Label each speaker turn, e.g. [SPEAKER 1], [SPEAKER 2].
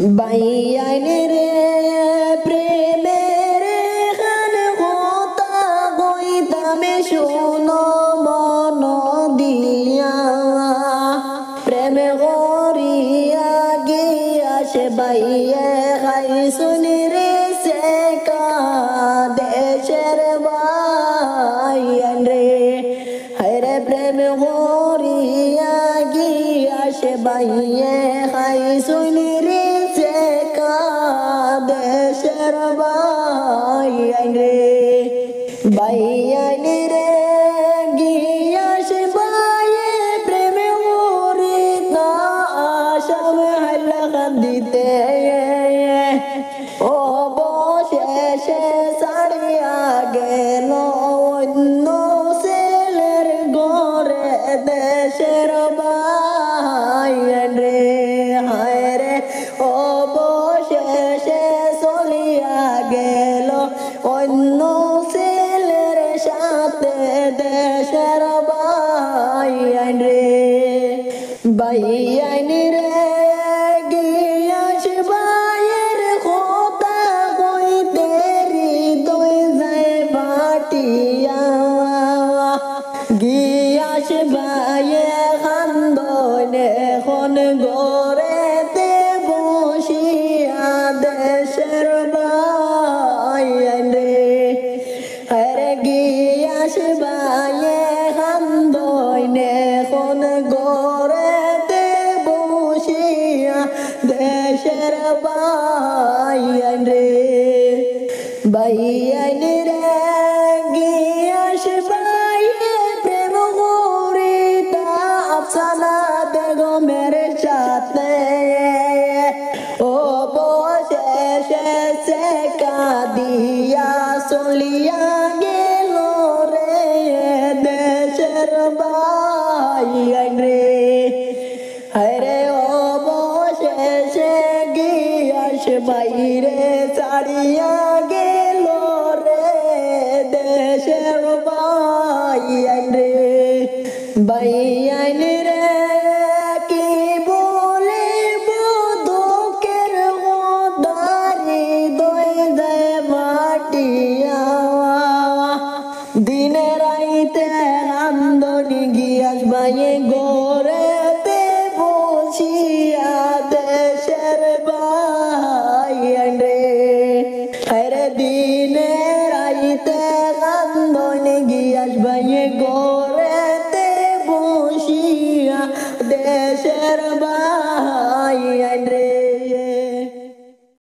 [SPEAKER 1] বাইয়াইনে রে প্রেমের গান কথা কইতামে শোনো মন দিয়া প্রেম করিয়া গিয়াছে বাইয়ে খাই শুনি রে সে দেশের বাইয়ান রে হায়রে প্রেম করিয়া গিয়াছে বাইয়ে খাই শুনি রে দেশের বাইয়ান রে গিয়াছে বাইয়ে প্রেমে মরি না আশাম হাল্লা কান্দিতে অবশেষে ছাড়িয়া গেল অন্য ছেলের ঘরে দেশের বাইয়ান রে হায় রে অবশেষে চলিয়া গেল অন্য ছেলের সাথে দেশের বাইয়ান রে বাইয়ান রে গিয়াছে বাইয়ের কথা কইতে হৃদয় যায় বাটিয়া গিয়াছে বাইয়ে খান্দনে এখন গড়েতে বসিয়া দেশের বাইয়ান রে আরে গিয়াছে বাইয়ে খান্দনে এখন গড়েতে বসিয়া দেশের বাইয়ান রে বাইয়ান রে গিয়াছে বাইয়ে প্রেম করিতা আফসানা বেগমের সাথে অবশেষে সে কাঁদিয়া চলিয়া গেল রে দেশের বাইয়ান রে আরে অবশেষে গিয়াছে বাইরে ছাড়িয়া গেল রে দেশের বাইয়ান রে বাই